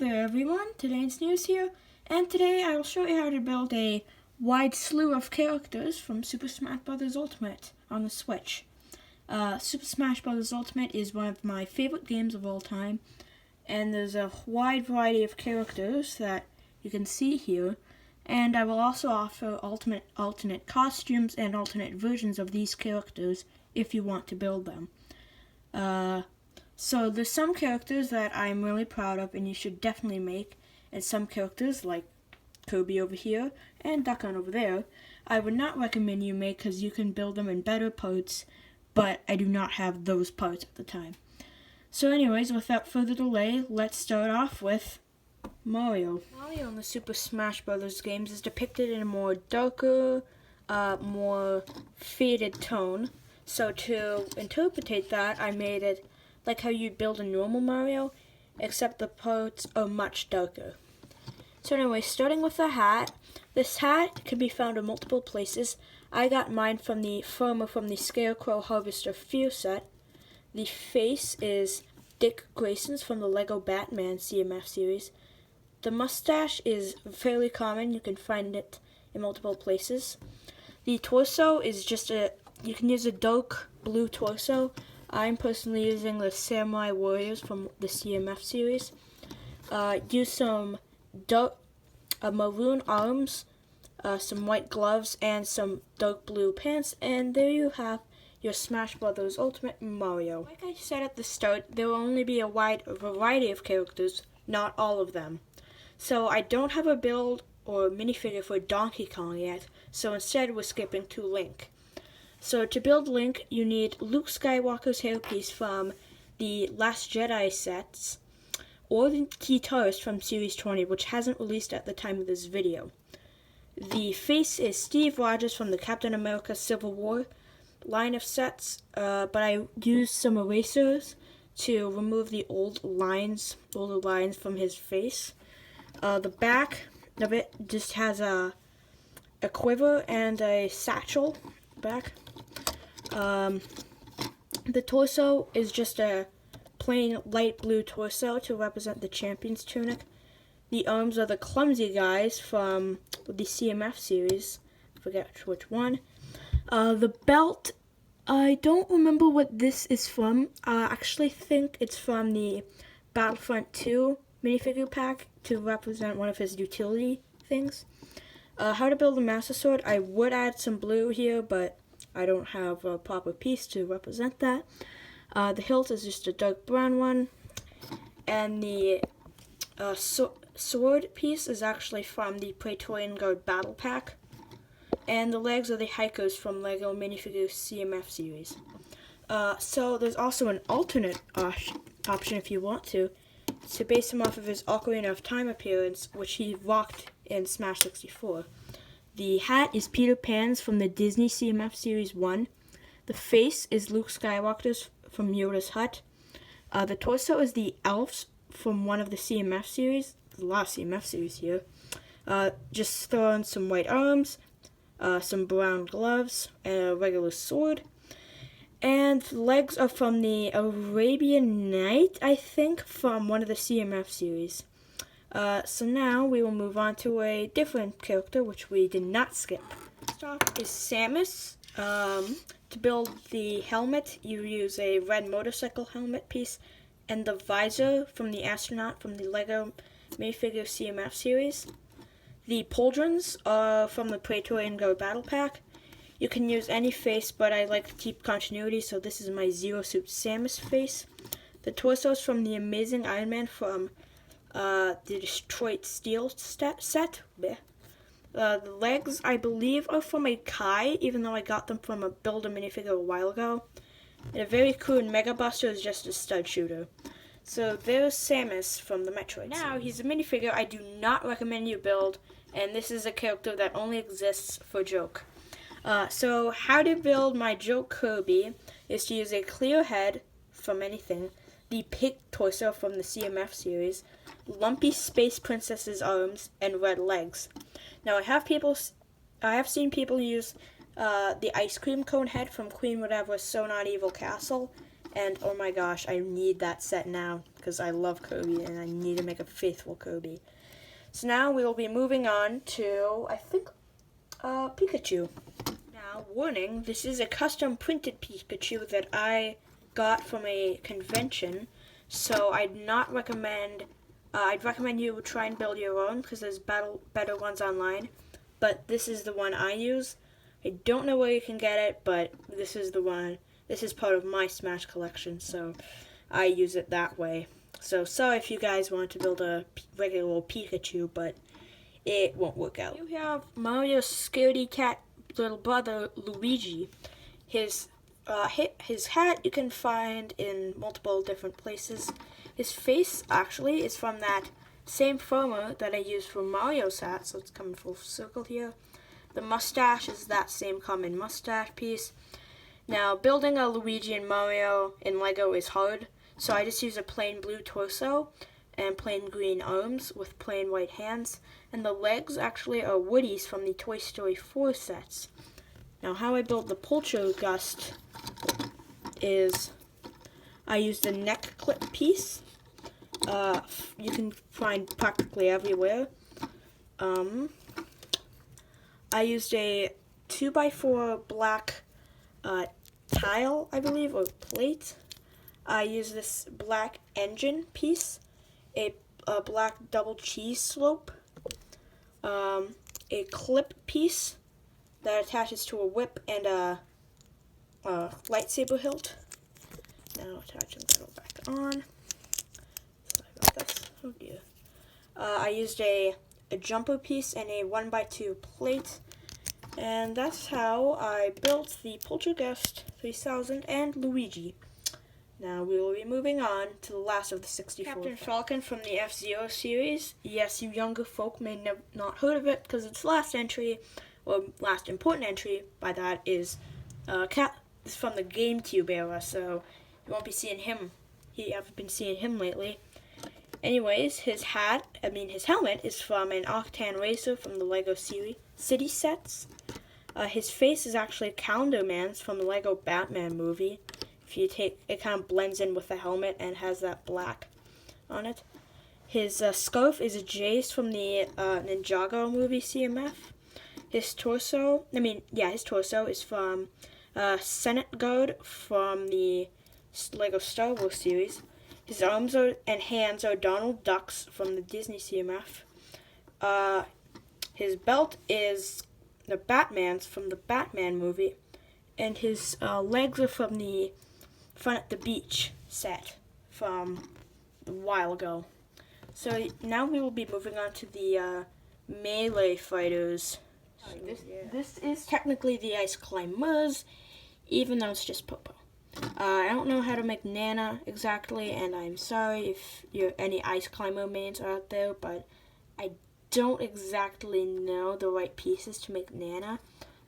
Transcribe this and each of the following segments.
there everyone, Todayn'ts News here, and today I will show you how to build a wide slew of characters from Super Smash Bros. Ultimate on the Switch. Super Smash Bros. Ultimate is one of my favorite games of all time, and there's a wide variety of characters that you can see here, and I will also offer alternate costumes and alternate versions of these characters if you want to build them. So there's some characters that I'm really proud of and you should definitely make, and some characters like Kirby over here and Duck Hunt over there I would not recommend you make because you can build them in better parts, but I do not have those parts at the time. So anyways, without further delay, let's start off with Mario. Mario in the Super Smash Bros. Games is depicted in a more darker, more faded tone. So to interpret that, I made it like how you'd build a normal Mario, except the parts are much darker. So anyway, starting with the hat. This hat can be found in multiple places. I got mine from the farmer from the Scarecrow Harvester Fear set. The face is Dick Grayson's from the Lego Batman CMF series. The mustache is fairly common. You can find it in multiple places. The torso is you can use a dark blue torso. I'm personally using the Samurai Warriors from the CMF series. Use some maroon arms, some white gloves, and some dark blue pants, and there you have your Smash Bros. Ultimate Mario. Like I said at the start, there will only be a wide variety of characters, not all of them. So I don't have a build or minifigure for Donkey Kong yet, so instead we're skipping to Link. So to build Link, you need Luke Skywalker's hairpiece from the Last Jedi sets, or the guitarist from Series 20, which hasn't released at the time of this video. The face is Steve Rogers from the Captain America Civil War line of sets, but I used some erasers to remove the older lines from his face. The back of it just has a quiver and a satchel back. The torso is just a plain light blue torso to represent the champion's tunic. The arms are the clumsy guys from the CMF series. I forget which one. The belt, I don't remember what this is from. I actually think it's from the Battlefront 2 minifigure pack to represent one of his utility things. How to build a Master Sword. I would add some blue here, but I don't have a proper piece to represent that. The hilt is just a dark brown one, and the sword piece is actually from the Praetorian Guard Battle Pack, and the legs are the hikers from Lego Minifigure CMF series. So there's also an alternate option if you want to base him off of his Ocarina of Time appearance, which he rocked in Smash 64. The hat is Peter Pan's from the Disney CMF Series 1. The face is Luke Skywalker's from Yoda's Hut. The torso is the elves from one of the CMF series. There's a lot of CMF series here. Just throw in some white arms, some brown gloves, and a regular sword. And the legs are from the Arabian Night, I think, from one of the CMF series. So now we will move on to a different character, which we did not skip. Next up is Samus. To build the helmet, you use a red motorcycle helmet piece and the visor from the astronaut from the Lego Minifigure CMF series. The pauldrons are from the Praetorian Guard Battle Pack. You can use any face, but I like to keep continuity, so this is my Zero Suit Samus face. The torso is from the Amazing Iron Man from the Detroit Steel set. The legs, I believe, are from a Kai, even though I got them from a Builder minifigure a while ago. And a very crude Mega Buster is just a stud shooter. So there's Samus from the Metroid. Now, he's a minifigure I do not recommend you build, and this is a character that only exists for joke. So how to build my joke Kirby is to use a clear head from anything, the pig torso from the CMF series, lumpy Space Princess's arms, and red legs. Now I have seen people use the ice cream cone head from Queen Whatever's So Not Evil Castle, and oh my gosh, I need that set now because I love Kirby and I need to make a faithful Kirby. So now we will be moving on to, I think, Pikachu. Now, warning, this is a custom printed Pikachu that I got from a convention, so I'd recommend you try and build your own because there's better ones online, but this is the one I use. I don't know where you can get it, but this is the one. This is part of my Smash collection, so I use it that way. So sorry if you guys want to build a regular old Pikachu, but it won't work out. You have Mario's scaredy cat little brother, Luigi. His hat you can find in multiple different places. His face actually is from that same farmer that I used for Mario's hat, so it's coming full circle here. The mustache is that same common mustache piece. Now, building a Luigi and Mario in Lego is hard, so I just use a plain blue torso and plain green arms with plain white hands, and the legs actually are Woody's from the Toy Story 4 sets. Now, how I build the Poltergust is I used a neck clip piece. You can find practically everywhere. I used a 2x4 black tile, I believe, or plate. I used this black engine piece, a black double cheese slope, a clip piece that attaches to a whip and a lightsaber hilt. Now attaching that back on. Sorry about this. Oh dear. I used a jumper piece and a 1x2 plate. And that's how I built the Poltergust 3000 and Luigi. Now we will be moving on to the last of the 64. Captain Falcon from the F-Zero series. Yes, you younger folk may not heard of it because its last entry, or last important entry by that, is from the GameCube era, so you won't be seeing him. You haven't been seeing him lately. Anyways, his helmet is from an Octane Racer from the Lego City sets. His face is actually Calendar Man's from the Lego Batman movie. If you take, it kind of blends in with the helmet and has that black on it. His scarf is a Jace from the Ninjago movie CMF. His torso is from Senate Guard from the Lego Star Wars series. His arms and hands are Donald Ducks from the Disney CMF. His belt is the Batman's from the Batman movie. And his legs are from the Fun at the Beach set from a while ago. So now we will be moving on to the melee fighters. This is technically the Ice Climbers, even though it's just Popo. I don't know how to make Nana exactly, and I'm sorry if any Ice Climber mains are out there, but I don't exactly know the right pieces to make Nana.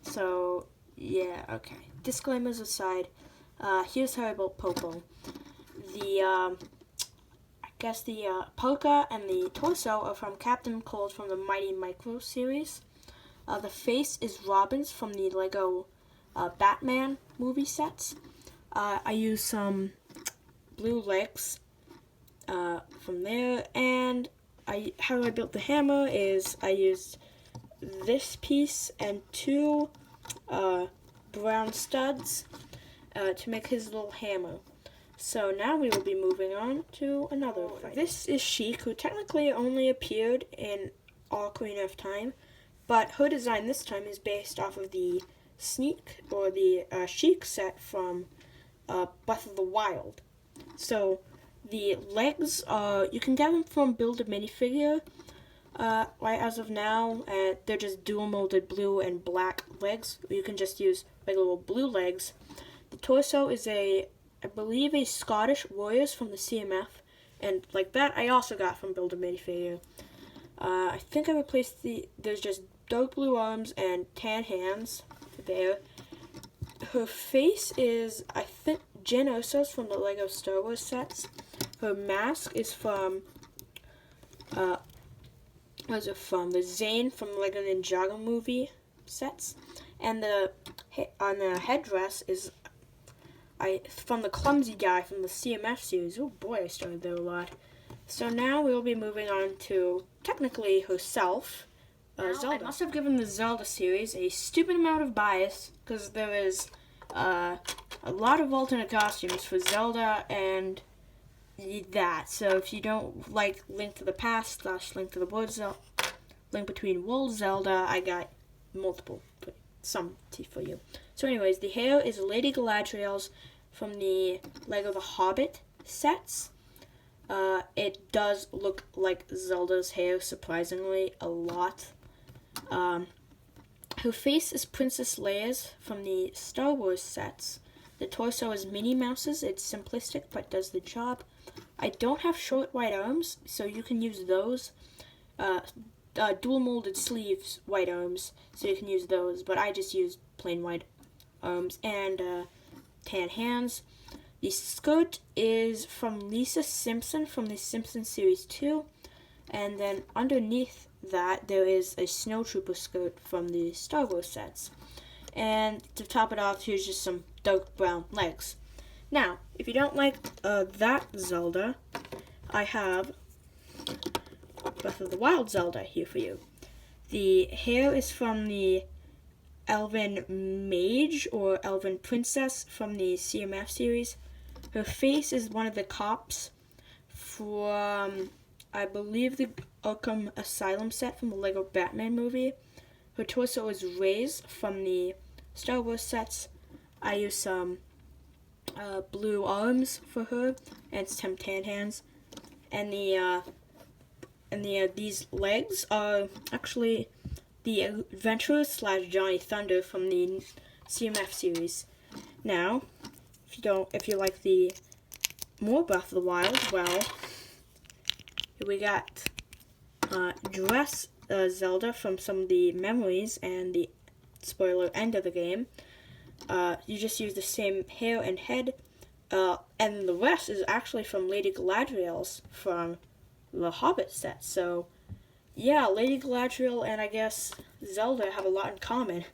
So, yeah, okay. Disclaimers aside, here's how I built Popo. The polka and the torso are from Captain Cold from the Mighty Micro series. The face is Robin's from the Lego Batman movie sets. I used some blue legs from there, and how I built the hammer is I used this piece and two brown studs to make his little hammer. So now we will be moving on to another fight. This is Sheik, who technically only appeared in Ocarina of Time, but her design this time is based off of the Sneak, or the Sheik set from Breath of the Wild. So the legs you can get them from Build a Minifigure. Right as of now, they're just dual molded blue and black legs. You can just use regular blue legs. The torso is I believe a Scottish Warriors from the CMF, and like that I also got from Build a Minifigure. I think I replaced there's just dark blue arms and tan hands there. Her face is, I think, Jen Ursos from the Lego Star Wars sets. Her mask is from, where's it from? The Zane from the Lego Ninjago movie sets. And on the headdress is from the clumsy guy from the CMF series. Oh boy, I started there a lot. So now we'll be moving on to technically herself, Zelda. I must have given the Zelda series a stupid amount of bias because there is a lot of alternate costumes for Zelda and that. So if you don't like Link to the Past / Link to the Woods, Link Between Worlds Zelda, I got multiple, some for you. So anyways, the hair is Lady Galadriel's from the Lego The Hobbit sets. It does look like Zelda's hair, surprisingly, a lot. Her face is Princess Leia's from the Star Wars sets. The torso is Minnie Mouse's. It's simplistic, but does the job. I don't have short white arms, so you can use those. Dual molded sleeves, white arms, so you can use those, but I just use plain white arms and tan hands. The skirt is from Lisa Simpson from the Simpsons Series 2, and then underneath that there is a snowtrooper skirt from the Star Wars sets. And to top it off, here's just some dark brown legs. Now, if you don't like that Zelda, I have Breath of the Wild Zelda here for you. The hair is from the Elven Mage or Elven Princess from the CMF series. Her face is one of the cops from, I believe, the Arkham Asylum set from the Lego Batman movie. Her torso is Rey's from the Star Wars sets. I use some blue arms for her and some tan hands. And these legs are actually the Adventurers / Johnny Thunder from the CMF series. Now, if you like the more Breath of the Wild, well, here we got dress Zelda from some of the memories and the spoiler end of the game. You just use the same hair and head, and the rest is actually from Lady Galadriel's from the Hobbit set. So, yeah, Lady Galadriel and I guess Zelda have a lot in common.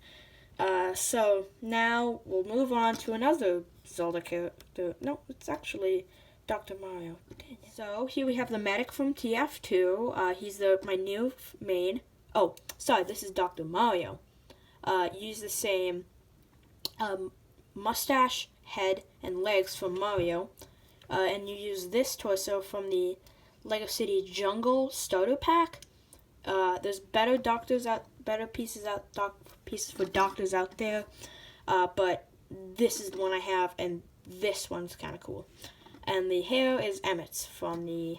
So now we'll move on to another Zelda character. No, it's actually Dr. Mario. So here we have the medic from TF2. He's my new main. Oh, sorry, this is Dr. Mario. Use the same mustache, head, and legs from Mario. And you use this torso from the Lego City Jungle Starter Pack. There's better pieces for doctors out there, but this is the one I have, and this one's kind of cool. And the hair is Emmett's from the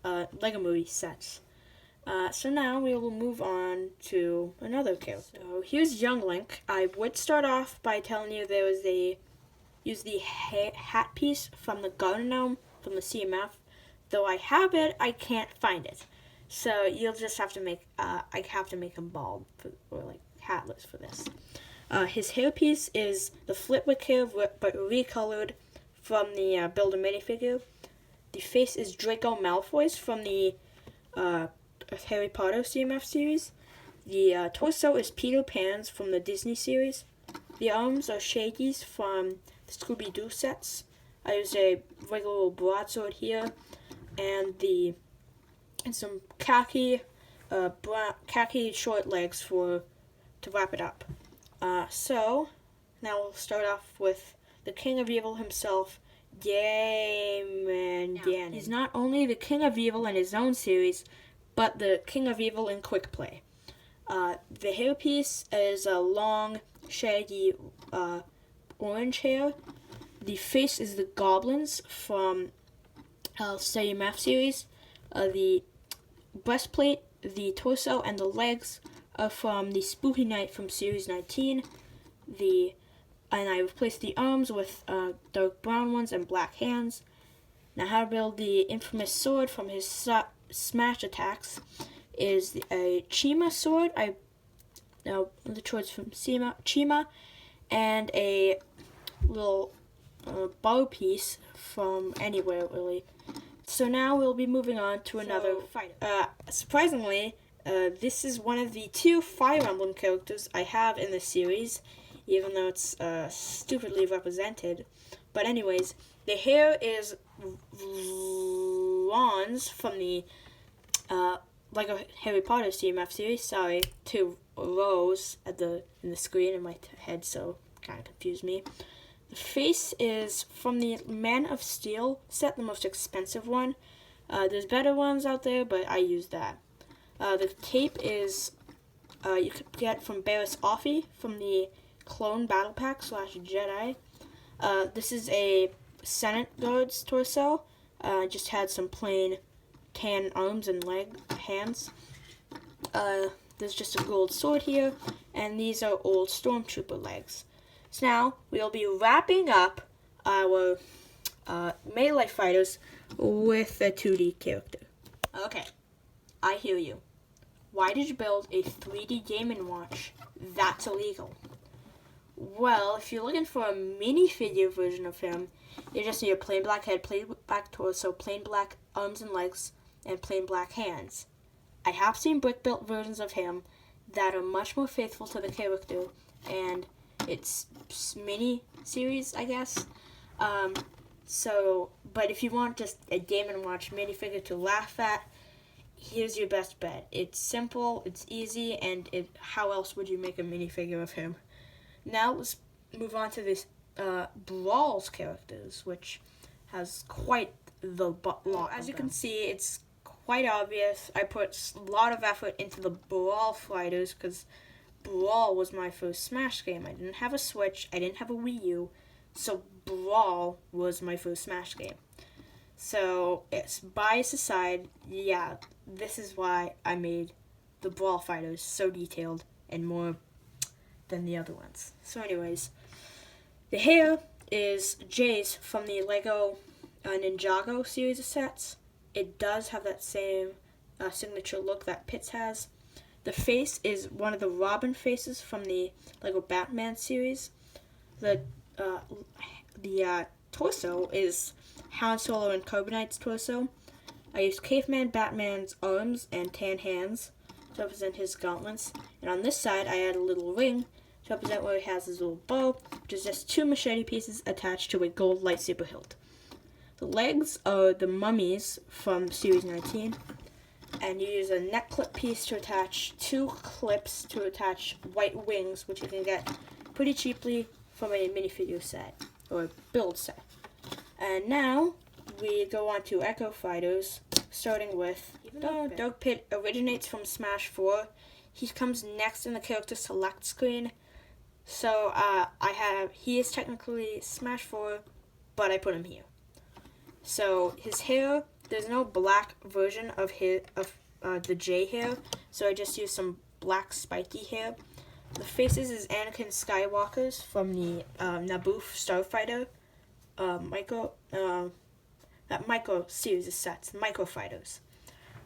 Lego movie sets. So now we will move on to another character. So here's Young Link. I would start off by telling you use the hat piece from the Garden Gnome from the CMF. Though I have it, I can't find it. So you'll just have to make, I have to make him bald, or like hatless for this. His hairpiece is the Flitwick hair, but recolored from the Builder minifigure. The face is Draco Malfoy's from the Harry Potter CMF series. The torso is Peter Pan's from the Disney series. The arms are Shaggy's from the Scooby-Doo sets. I use a regular broadsword here, and some khaki short legs to wrap it up. So now we'll start off with the King of Evil himself, Damon Ganon. He's not only the King of Evil in his own series, but the King of Evil in Quick Play. The hairpiece is a long, shaggy orange hair. The face is the Goblins from CMF series. The breastplate, the torso, and the legs are from the Spooky Knight from Series 19. And I replaced the arms with dark brown ones and black hands. Now how to build the infamous sword from his smash attacks is a Chima sword. The swords from Chima, and a little bow piece from anywhere, really. So now we'll be moving on to another fighter. Surprisingly, this is one of the 2 Fire Emblem characters I have in the series. even though it's stupidly represented. But anyways, the hair is Ron's from the Lego Harry Potter CMF series. Sorry, two rows in the screen in my head, so kind of confused me. The face is from the Man of Steel set, the most expensive one. There's better ones out there, but I use that. The cape is you could get from Barris Offee from the Clone Battle Pack / Jedi. This is a Senate Guard's torso. Just had some plain tan arms and hands. There's just a gold sword here, and these are old Stormtrooper legs. So now we'll be wrapping up our melee fighters with a 2D character. Okay, I hear you. Why did you build a 3D Game & Watch? That's illegal. Well, if you're looking for a minifigure version of him, you just need a plain black head, plain black torso, plain black arms and legs, and plain black hands. I have seen brick-built versions of him that are much more faithful to the character, and it's mini-series, I guess. But if you want just a Game & Watch minifigure to laugh at, here's your best bet. It's simple, it's easy, and how else would you make a minifigure of him? Now let's move on to this Brawl's characters, which has quite the lot. As you can see, it's quite obvious. I put a lot of effort into the Brawl fighters because Brawl was my first Smash game. I didn't have a Switch, I didn't have a Wii U, so Brawl was my first Smash game. So, it's bias aside, yeah, this is why I made the Brawl fighters so detailed and more than the other ones. So anyways, the hair is Jay's from the Lego Ninjago series of sets. It does have that same signature look that Pitts has. The face is one of the Robin faces from the Lego Batman series. The torso is Han Solo and Carbonite's torso. I used Caveman Batman's arms and tan hands to represent his gauntlets. And on this side, I add a little ring to represent where he has his little bow, which is just 2 machete pieces attached to a gold lightsaber hilt. The legs are the mummies from Series 19, and you use a neck clip piece to attach 2 clips to attach white wings, which you can get pretty cheaply from a minifigure set, or a build set. And now, we go on to Echo Fighters, starting with Dark Pit originates from Smash 4. He comes next in the character select screen. So, he is technically Smash 4, but I put him here. So, his hair, there's no black version of the J hair, so I just used some black spiky hair. The faces is Anakin Skywalker's from the Naboo Starfighter micro series of sets, Micro Fighters.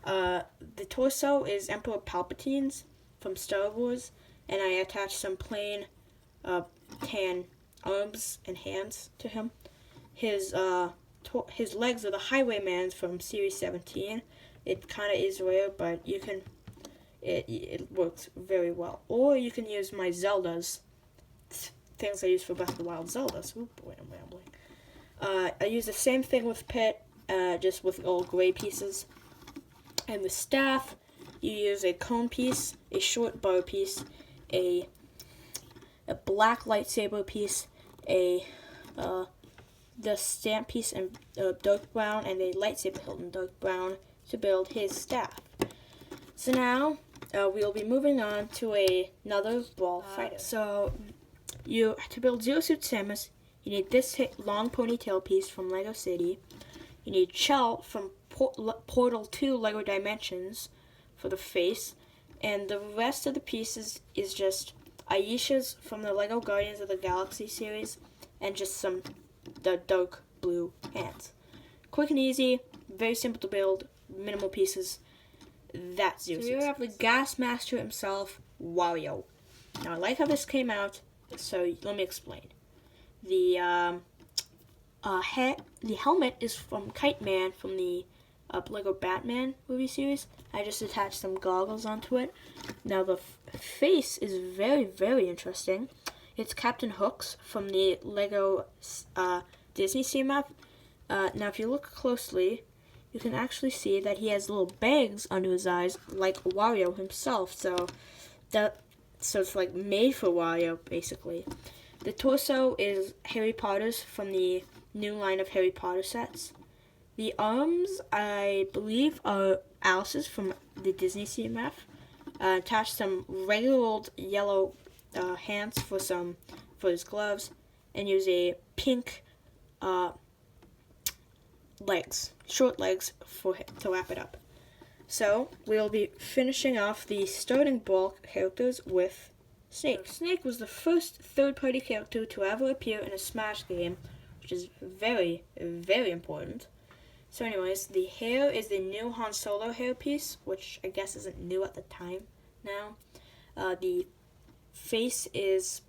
The torso is Emperor Palpatine's from Star Wars, and I attached some plain tan arms and hands to him. His legs are the Highwayman's from Series 17. It kind of is rare, but you can. It works very well. Or you can use my Zeldas, things I use for Breath of the Wild Zeldas. Oh boy, I'm rambling. I use the same thing with Pit, just with all gray pieces. And the staff, you use a cone piece, a short bar piece, a black lightsaber piece, the stamp piece in dark brown, and a lightsaber hilt in dark brown to build his staff. So now, we'll be moving on to another Brawl fighter. So, to build Zero Suit Samus, you need this long ponytail piece from Lego City. You need Chell from Portal 2 Lego Dimensions for the face. And the rest of the pieces is just Aisha's from the Lego Guardians of the Galaxy series, and just the dark blue hands. Quick and easy, very simple to build, minimal pieces. That's Zero Suit. So you have the Gas Master himself, Wario. Now I like how this came out, so let me explain. The helmet is from Kite Man from the Lego Batman movie series. I just attached some goggles onto it. Now the face is very, very interesting. It's Captain Hook's from the Lego Disney CMF. Now, if you look closely, you can actually see that he has little bags under his eyes, like Wario himself. So it's like made for Wario, basically. The torso is Harry Potter's from the new line of Harry Potter sets. The arms, I believe, are Alice's from the Disney CMF. Attach some regular old yellow hands for his gloves, and use a pink short legs to wrap it up. So we'll be finishing off the starting bulk characters with Snake. Snake was the first third-party character to ever appear in a Smash game, which is very, very important. So anyways, the hair is the new Han Solo hairpiece, which I guess isn't new at the time now. The face is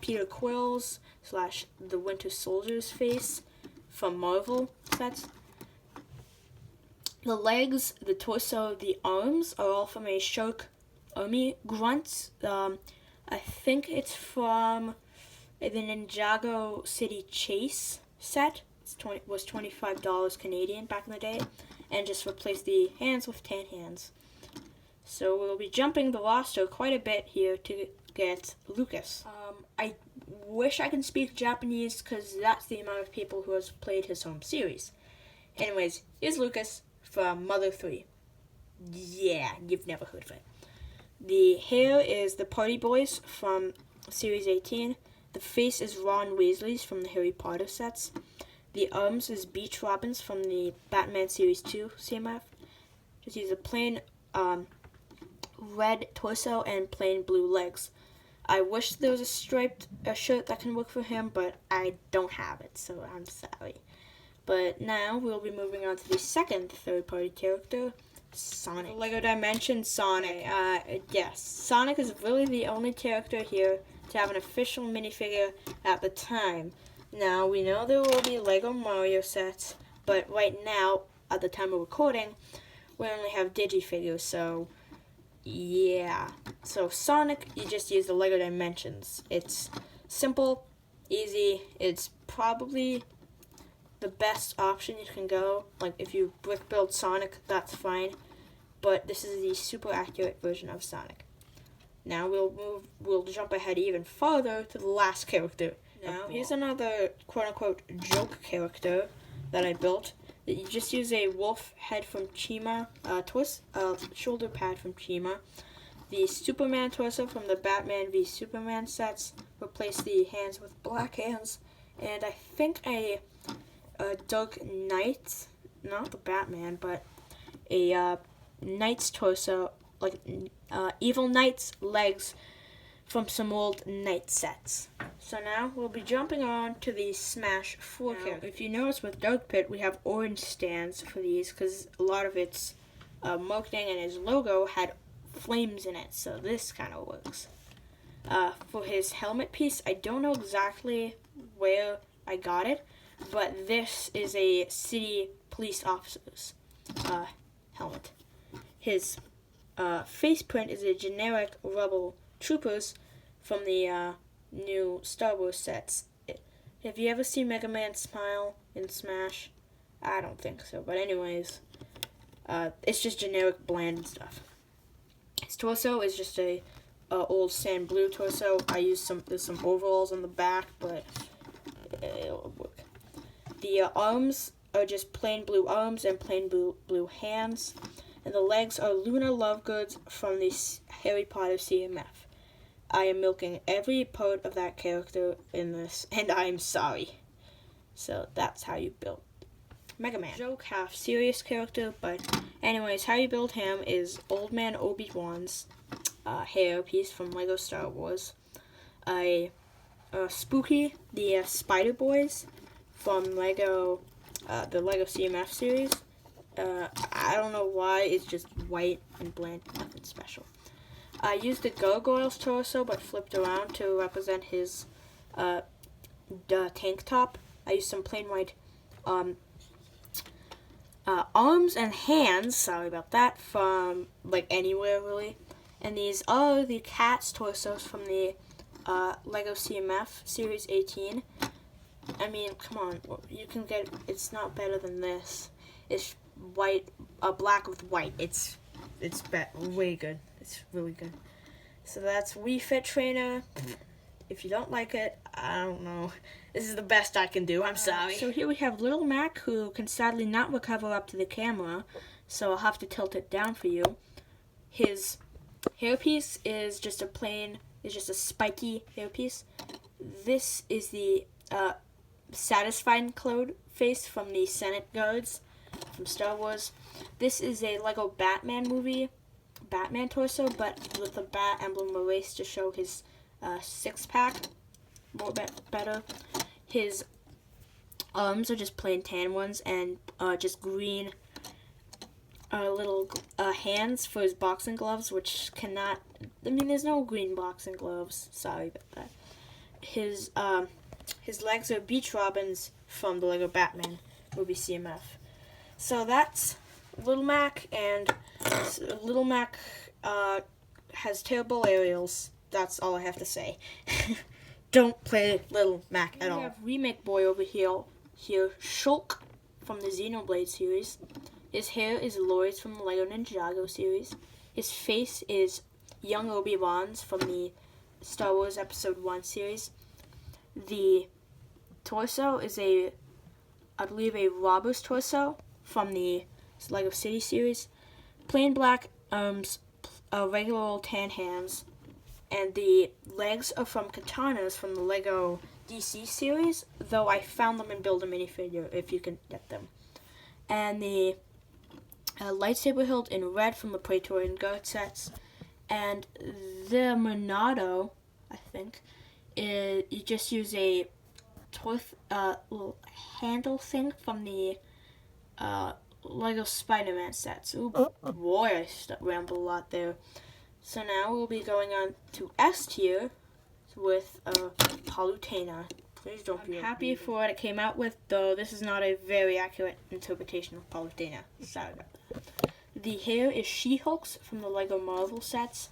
Peter Quill's / the Winter Soldier's face from Marvel sets. The legs, the torso, the arms are all from a Shark Army Grunts. I think it's from the Ninjago City Chase set. It was $25 Canadian back in the day, and just replace the hands with tan hands. So we'll be jumping the roster quite a bit here to get Lucas. I wish I can speak Japanese because that's the amount of people who has played his home series. Anyways, here's Lucas from Mother 3. Yeah, you've never heard of it. The hair is the Party Boys from Series 18. The face is Ron Weasley's from the Harry Potter sets. The arms is Beach Robin's from the Batman Series 2 CMF. Just use a plain red torso and plain blue legs. I wish there was a striped shirt that can work for him, but I don't have it, so I'm sorry. But now we'll be moving on to the second third-party character, Sonic. Lego Dimension Sonic. Yes, Sonic is really the only character here to have an official minifigure at the time. Now, we know there will be Lego Mario sets, but right now, at the time of recording, we only have digifigures, so yeah. So Sonic, you just use the Lego Dimensions. It's simple, easy, it's probably the best option you can go. Like, if you brick build Sonic, that's fine, but this is the super accurate version of Sonic. Now we'll jump ahead even farther to the last character. Now, here's another quote-unquote joke character that I built. You just use a wolf head from Chima, shoulder pad from Chima, the Superman torso from the Batman v Superman sets, replace the hands with black hands, and I think a Dark Knight, not the Batman, but a Knight's torso, like Evil Knight's legs from some old Knight sets. So now we'll be jumping on to the Smash 4 characters. If you notice with Dark Pit, we have orange stands for these because a lot of its marketing and his logo had flames in it, so this kind of works. For his helmet piece, I don't know exactly where I got it, but this is a city police officer's helmet. His face print is a generic Rebel Troopers from the new Star Wars sets. Have you ever seen Mega Man smile in Smash? I don't think so, but anyways, it's just generic bland stuff. His torso is just a old sand blue torso. There's some overalls on the back, but it'll work. The arms are just plain blue arms and plain blue hands, and the legs are Luna Lovegoods from the Harry Potter CMF. I am milking every part of that character in this, and I'm sorry. So that's how you build Mega Man. Joke, half serious character, but anyways, how you build him is Old Man Obi-Wan's hair piece from Lego Star Wars. Spooky, the Spider Boys from Lego, the Lego CMF series. I don't know why, it's just white and bland, nothing special. I used the Gargoyle's torso, but flipped around to represent his tank top. I used some plain white arms and hands, sorry about that, from like anywhere really. And these are the cat's torsos from the Lego CMF Series 18. I mean, come on, you can get, it's not better than this. It's white, black with white. It's way good. It's really good. So that's Wii Fit Trainer. If you don't like it, I don't know. This is the best I can do. I'm sorry. So here we have Little Mac, who can sadly not recover up to the camera, so I'll have to tilt it down for you. His hairpiece is just a spiky hairpiece. This is the Satisfied Cloud face from the Senate Guards from Star Wars. This is a Lego Batman movie, Batman torso, but with the bat emblem erased to show his six-pack more better. His arms are just plain tan ones, and just green little hands for his boxing gloves, which cannot, I mean, there's no green boxing gloves, sorry about that. His legs are Beach Robins from the Lego Batman movie CMF. So that's Little Mac, and Little Mac has terrible aerials. That's all I have to say. Don't play Little Mac at all. We have Remake Boy over here, Shulk from the Xenoblade series. His hair is Lloyd's from the Lego Ninjago series. His face is young Obi-Wan's from the Star Wars Episode 1 series. The torso is I believe a robber's torso from the Lego City series. Plain black arms, regular old tan hands, and the legs are from katanas from the Lego DC series, though I found them in Build-A minifigure if you can get them. And the lightsaber hilt in red from the Praetorian Guard sets. And the Monado, I think, you just use a little handle thing from the Lego Spider-Man sets. Ooh, boy, I rambled a lot there. So now we'll be going on to S tier with Palutena. Please don't be happy for what it came out with, though this is not a very accurate interpretation of Palutena. Sorry about that. The hair is She-Hulk's from the Lego Marvel sets.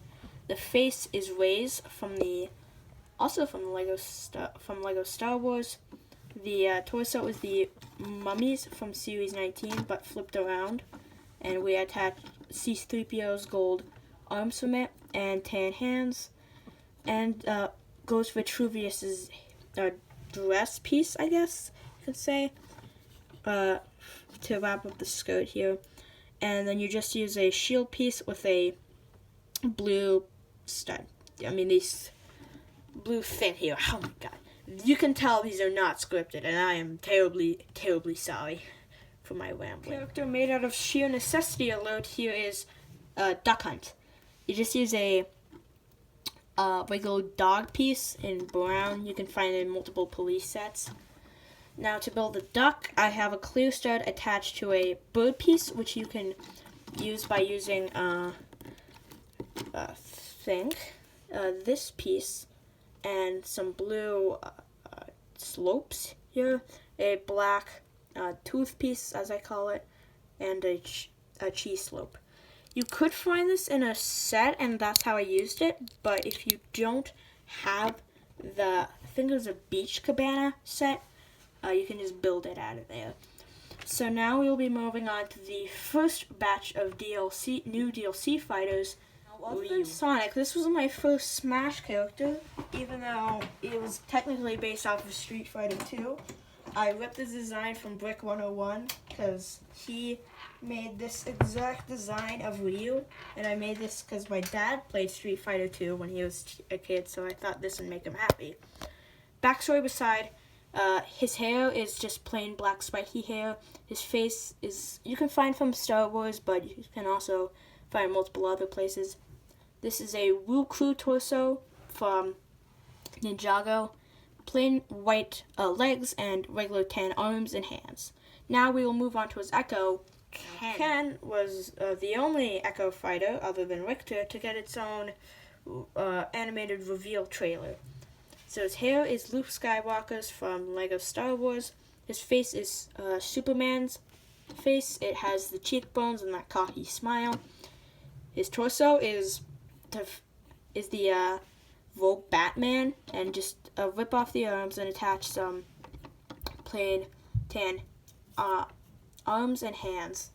The face is Rey's from Lego Star Wars. The torso is the Mummies from Series 19, but flipped around, and we attached C-3PO's gold arms from it and tan hands, and goes for Vitruvius's dress piece, I guess you could say, to wrap up the skirt here. And then you just use a shield piece with a blue stud. I mean, these blue fin here. Oh my god. You can tell these are not scripted, and I am terribly, terribly sorry for my rambling. Character made out of sheer necessity alert here is Duck Hunt. You just use a regular dog piece in brown. You can find it in multiple police sets. Now to build the duck, I have a clear stud attached to a bird piece, which you can use by using this piece and some blue slopes here, a black tooth piece, as I call it, and a cheese slope. You could find this in a set, and that's how I used it, but if you don't have I think it was a Beach Cabana set, you can just build it out of there. So now we'll be moving on to the first batch of new DLC fighters. Other than Sonic, this was my first Smash character, even though it was technically based off of Street Fighter 2. I ripped this design from Brick 101 because he made this exact design of Ryu, and I made this because my dad played Street Fighter 2 when he was a kid, so I thought this would make him happy. Backstory beside, his hair is just plain black spiky hair. His face is, you can find from Star Wars, but you can also find multiple other places. This is a Woo Crew torso from Ninjago. Plain white legs and regular tan arms and hands. Now we will move on to his Echo. Ken was the only Echo fighter, other than Richter, to get its own animated reveal trailer. So his hair is Luke Skywalker's from Lego Star Wars. His face is Superman's face. It has the cheekbones and that cocky smile. His torso is the rope Batman and just rip off the arms and attach some plain tan arms and hands,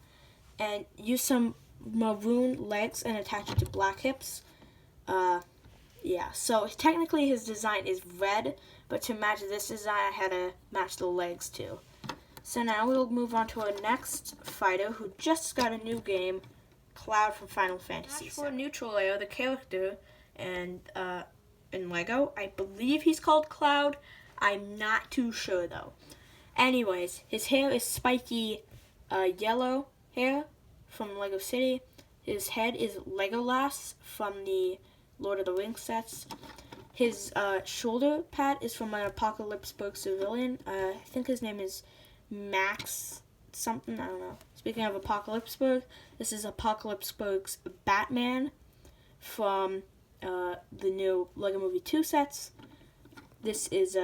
and use some maroon legs and attach it to black hips. Yeah, so technically his design is red, but to match this design, I had to match the legs too. So now we'll move on to our next fighter who just got a new game, Cloud from Final Fantasy. For neutral layer, the character, and in Lego, I believe he's called Cloud. I'm not too sure though. Anyways, his hair is spiky yellow hair from Lego City. His head is Legolas from the Lord of the Rings sets. His shoulder pad is from an Apocalypseburg civilian. I think his name is Max something, I don't know. Speaking of Apocalypseburg, this is Apocalypseburg's Batman from the new Lego Movie 2 sets. This is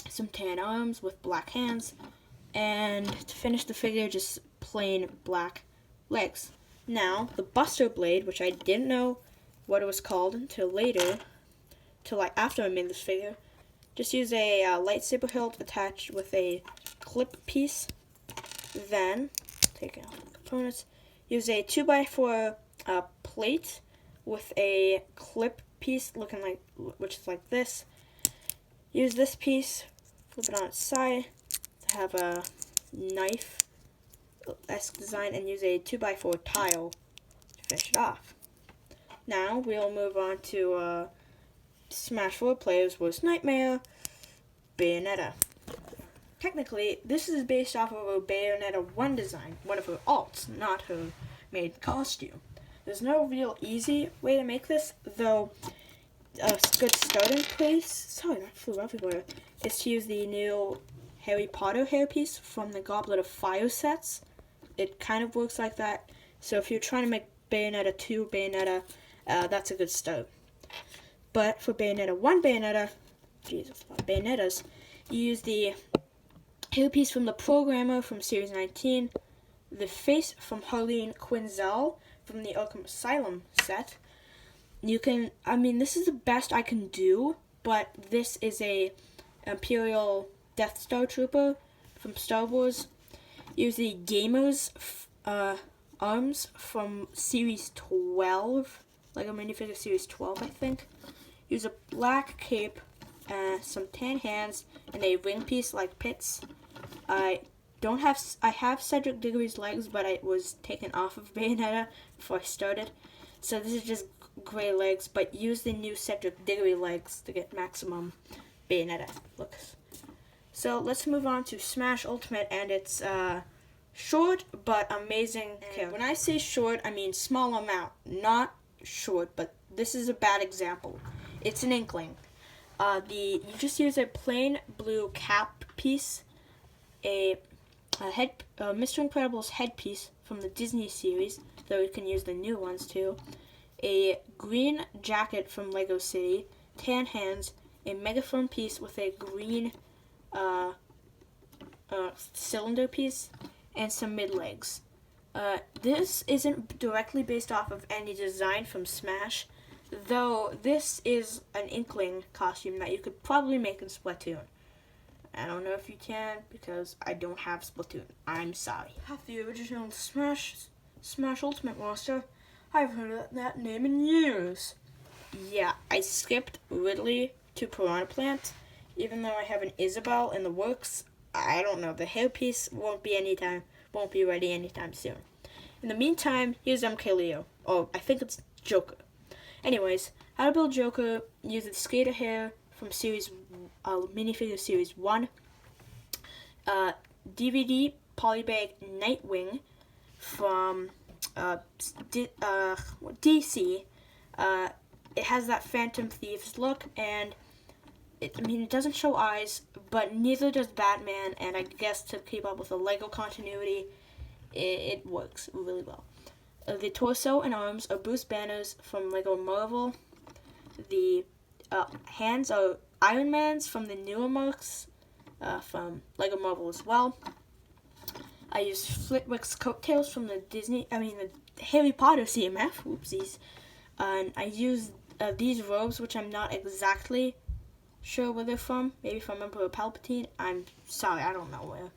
some tan arms with black hands, and to finish the figure, just plain black legs. Now, the Buster Blade, which I didn't know what it was called until later, after I made this figure, just use a lightsaber hilt attached with a clip piece. Then, take out the components, use a 2x4 plate with a clip piece which is like this. Use this piece, flip it on its side to have a knife-esque design, and use a 2x4 tile to finish it off. Now we'll move on to Smash 4 Player's Worst Nightmare, Bayonetta. Technically, this is based off of a Bayonetta 1 design, one of her alts, not her made costume. There's no real easy way to make this, though a good starting place, sorry, that flew everywhere, is to use the new Harry Potter hairpiece from the Goblet of Fire sets. It kind of works like that, so if you're trying to make Bayonetta 2 Bayonetta, that's a good start. But for Bayonetta 1 Bayonetta, Jesus, a lot of Bayonettas, you use the hairpiece from the Programmer from Series 19, the face from Harleen Quinzel from the Arkham Asylum set. This is the best I can do, but this is a Imperial Death Star Trooper from Star Wars. Use the Gamer's arms from Series 12, Lego minifigure Series 12, I think. Use a black cape, some tan hands, and a ring piece like Pitts. I have Cedric Diggory's legs, but it was taken off of Bayonetta before I started. So this is just gray legs, but use the new Cedric Diggory legs to get maximum Bayonetta looks. So let's move on to Smash Ultimate, and it's short but amazing. Okay, when I say short, I mean small amount, not short, but this is a bad example. It's an inkling. You just use a plain blue cap piece, a Mr. Incredible's headpiece from the Disney series, though you can use the new ones too, a green jacket from Lego City, tan hands, a megaphone piece with a green cylinder piece, and some mid-legs. This isn't directly based off of any design from Smash, though this is an Inkling costume that you could probably make in Splatoon. I don't know if you can, because I don't have Splatoon. I'm sorry. Have the original Smash Ultimate roster. I haven't heard that name in years. Yeah, I skipped Ridley to Piranha Plant, even though I have an Isabelle in the works. I don't know, the hairpiece won't be ready anytime soon. In the meantime, here's MK Leo. Oh, I think it's Joker. Anyways, how to build Joker, use the skater hair from minifigure Series 1, DVD Polybag Nightwing from DC. It has that Phantom Thieves look, and it doesn't show eyes, but neither does Batman, and I guess to keep up with the Lego continuity, it works really well. The torso and arms are Bruce Banner's from Lego Marvel. The hands are Iron Man's from the newer marks from Lego Marvel as well. I used Flitwick's coattails from the Harry Potter CMF. Whoopsies. And I used these robes, which I'm not exactly sure where they're from. Maybe from Emperor Palpatine. I'm sorry, I don't know where.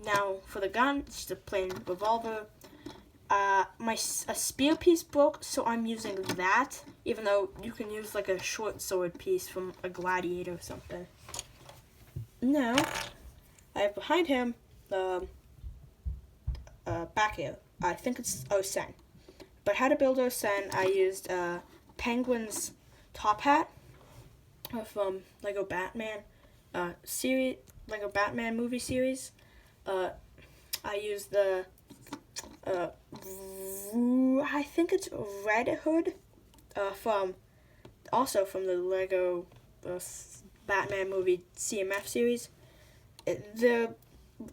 Now for the gun, it's just a plain revolver. A spear piece broke, so I'm using that, even though you can use like a short sword piece from a gladiator or something. Now, I have behind him back here. I think it's Osen. But how to build Osen, I used Penguin's top hat from Lego Batman series, Lego Batman movie series. I used the I think it's Red Hood from the Lego Batman movie CMF series. The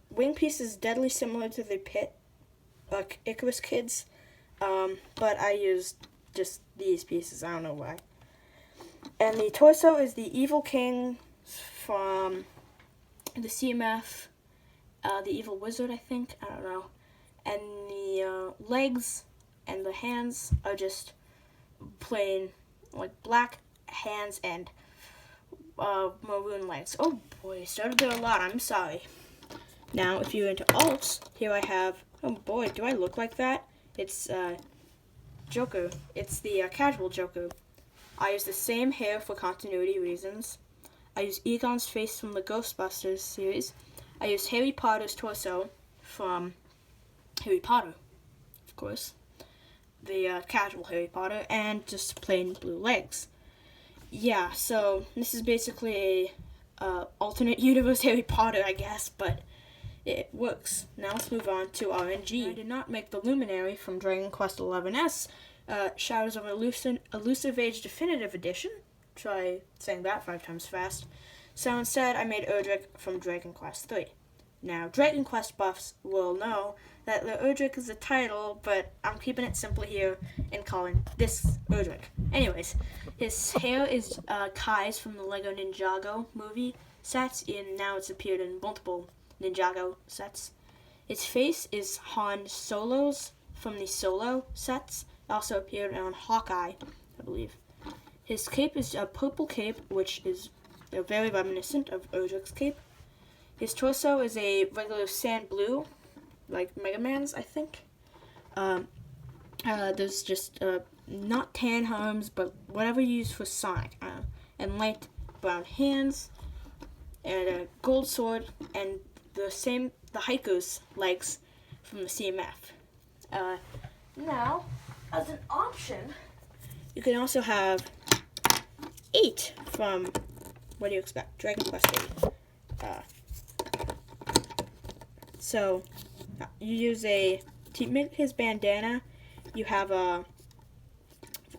wing piece is deadly similar to the Icarus Kids, but I used just these pieces. I don't know why. And the torso is the Evil King from the CMF, the Evil Wizard, I think. I don't know. And the legs and the hands are just plain, like, black hands and maroon legs. Oh boy, started there a lot. I'm sorry. Now, if you're into alts, here I have. Oh boy, do I look like that? It's Joker. It's the casual Joker. I use the same hair for continuity reasons. I use Egon's face from the Ghostbusters series. I use Harry Potter's torso from Harry Potter, of course. The casual Harry Potter, and just plain blue legs. Yeah, so this is basically a alternate universe Harry Potter, I guess, but it works. Now let's move on to RNG. I did not make the Luminary from Dragon Quest XI's Shadows of Elusive Age Definitive Edition. Try saying that 5 times fast. So instead, I made Erdrick from Dragon Quest III. Now, Dragon Quest buffs will know that the Erdrick is a title, but I'm keeping it simple here and calling this Erdrick. Anyways, his hair is Kai's from the Lego Ninjago movie sets, and now it's appeared in multiple Ninjago sets. His face is Han Solo's from the Solo sets. It also appeared on Hawkeye, I believe. His cape is a purple cape, which is very reminiscent of Erdrick's cape. His torso is a regular sand blue, like Mega Man's, I think. There's just not tan arms, but whatever you use for Sonic. And light brown hands, and a gold sword, and the hiker's legs from the CMF. Now, as an option, you can also have 8 from, what do you expect? Dragon Quest 8. So, you use to make his bandana, you have a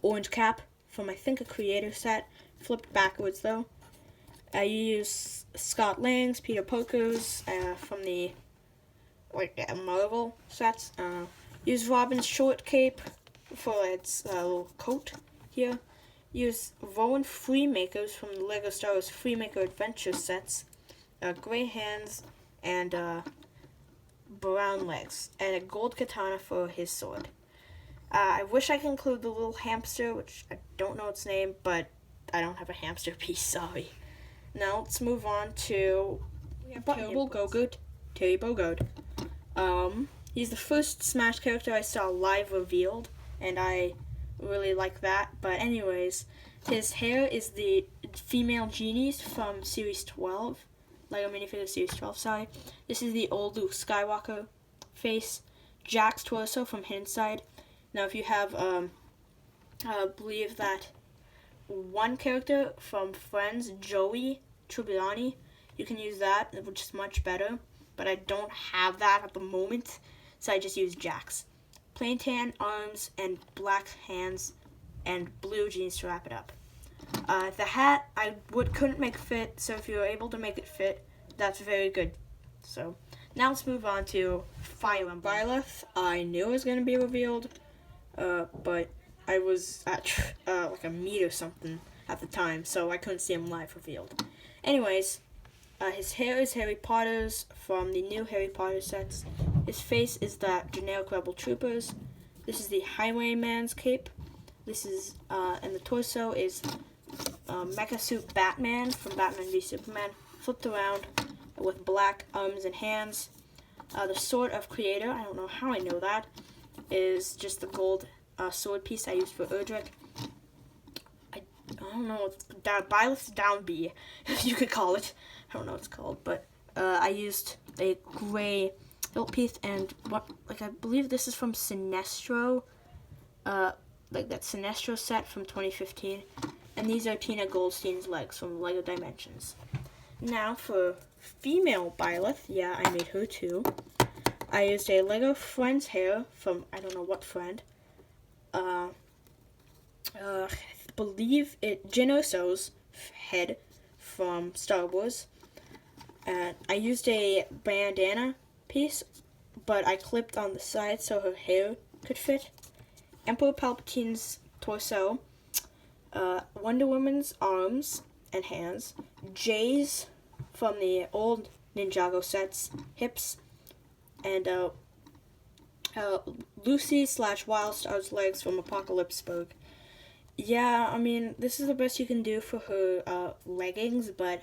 orange cap from, I think, a creator set, flipped backwards though. You use Scott Lang's, Peter Poco's, from the, Marvel sets. Use Robin's short cape for its little coat here. Use Rowan Freemakers from the LEGO Star Wars Freemaker Adventure sets. Gray hands and brown legs. And a gold katana for his sword. I wish I could include the little hamster, which I don't know its name, but I don't have a hamster piece, sorry. Now let's move on to Terry Bogard. He's the first Smash character I saw live revealed, and I really like that. But anyways, his hair is the female genies from Series 12. Lego minifigure Series 12, sorry. This is the old Luke Skywalker face. Jack's torso from Hidden Side. Now if you have, I believe that one character from Friends, Joey Tribbiani, you can use that, which is much better. But I don't have that at the moment, so I just use Jack's. Plain tan arms and black hands and blue jeans to wrap it up. The hat I couldn't make fit, so if you're able to make it fit, that's very good. So now let's move on to Fire Emblem. Byleth, I knew it was going to be revealed, but I was at like a meet or something at the time, so I couldn't see him live revealed. Anyways, his hair is Harry Potter's from the new Harry Potter sets. His face is that generic Rebel Troopers. This is the Highwayman's cape. This is, and the torso is Mecha Suit Batman from Batman v Superman, flipped around with black arms and hands. The Sword of Creator, I don't know how I know that, is just the gold sword piece I used for Erdrick. I don't know, Byleth's Down B, if you could call it. I don't know what it's called, but I used a gray hilt piece, and I believe this is from Sinestro, like that Sinestro set from 2015. And these are Tina Goldstein's legs from LEGO Dimensions. Now for female Byleth, yeah, I made her too. I used a LEGO Friend's hair from, I don't know what friend. I believe Jyn Erso's head from Star Wars. And I used a bandana piece, but I clipped on the side so her hair could fit. Emperor Palpatine's torso. Wonder Woman's arms and hands. Jay's from the old Ninjago sets, hips. And Lucy/Wildstar's legs from Apocalypseburg. Yeah, I mean, this is the best you can do for her leggings, but,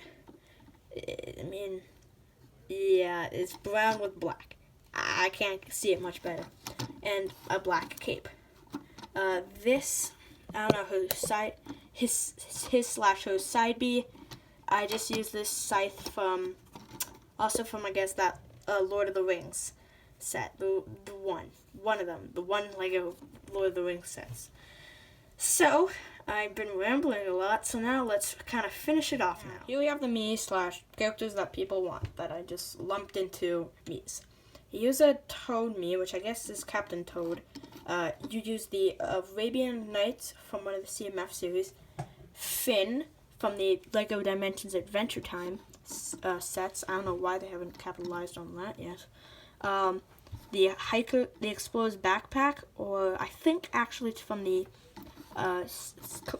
I mean, yeah, it's brown with black. I can't see it much better. And a black cape. This, I don't know, his/her side B. I just used this scythe from, I guess, that Lord of the Rings set. The one of them. The one LEGO Lord of the Rings sets. So, I've been rambling a lot, so now let's kind of finish it off now. Here we have the me/characters that people want, that I just lumped into me's. Here's a Toad me, which I guess is Captain Toad. You use the Arabian Nights from one of the CMF series. Finn from the LEGO Dimensions Adventure Time sets. I don't know why they haven't capitalized on that yet. The Explorer's Backpack, or I think actually it's from the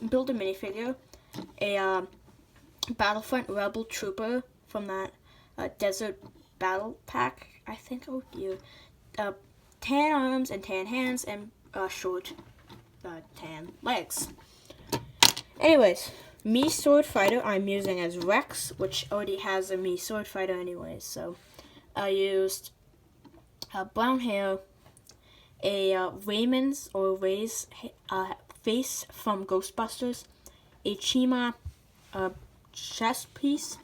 Build a minifigure. A Battlefront Rebel Trooper from that Desert Battle Pack, I think. Oh dear. Tan arms and tan hands and short tan legs. Anyways, me Sword Fighter I'm using as Rex, which already has a me Sword Fighter anyways. So I used brown hair, a Raymond's or Ray's face from Ghostbusters, a Chima chest piece,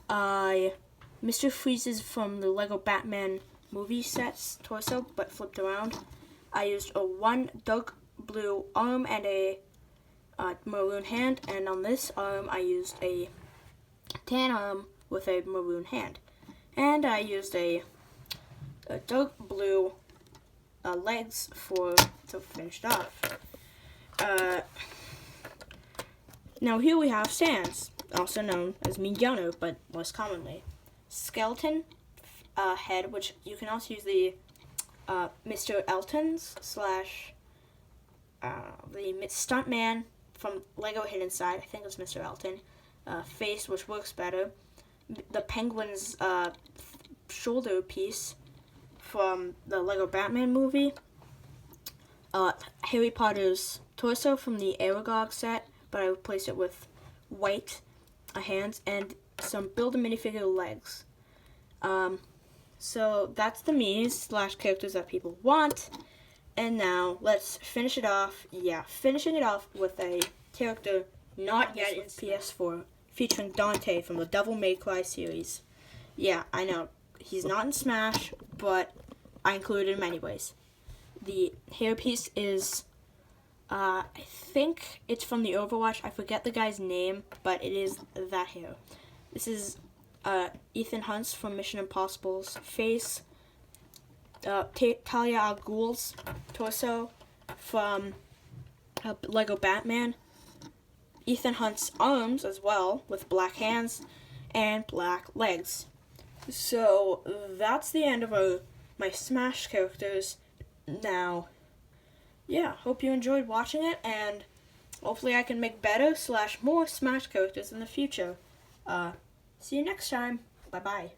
Mr. Freeze's from the LEGO Batman movie sets torso, but flipped around. I used a one dark blue arm and a maroon hand, and on this arm I used a tan arm with a maroon hand. And I used a dark blue legs to finish it off. Now here we have Sans, also known as Miyano, but less commonly. Skeleton head, which you can also use the Mr. Elton's / the Stuntman from LEGO Hidden Side, I think it's Mr. Elton, face, which works better. The Penguin's shoulder piece from the LEGO Batman movie. Harry Potter's torso from the Aragog set, but I replaced it with white hands and some Build a minifigure legs. So that's the me's / characters that people want. And now let's finish it off. Yeah, finishing it off with a character not yet in PS4, featuring Dante from the Devil May Cry series. Yeah, I know he's not in Smash, but I included him anyways. The hairpiece is, I think it's from the Overwatch. I forget the guy's name, but it is that hair. This is Ethan Hunt's from Mission Impossible's face. Talia al Ghul's torso from LEGO Batman. Ethan Hunt's arms as well, with black hands and black legs. So that's the end of my Smash characters. Now, yeah, hope you enjoyed watching it, and hopefully I can make better / more Smash characters in the future. See you next time. Bye-bye.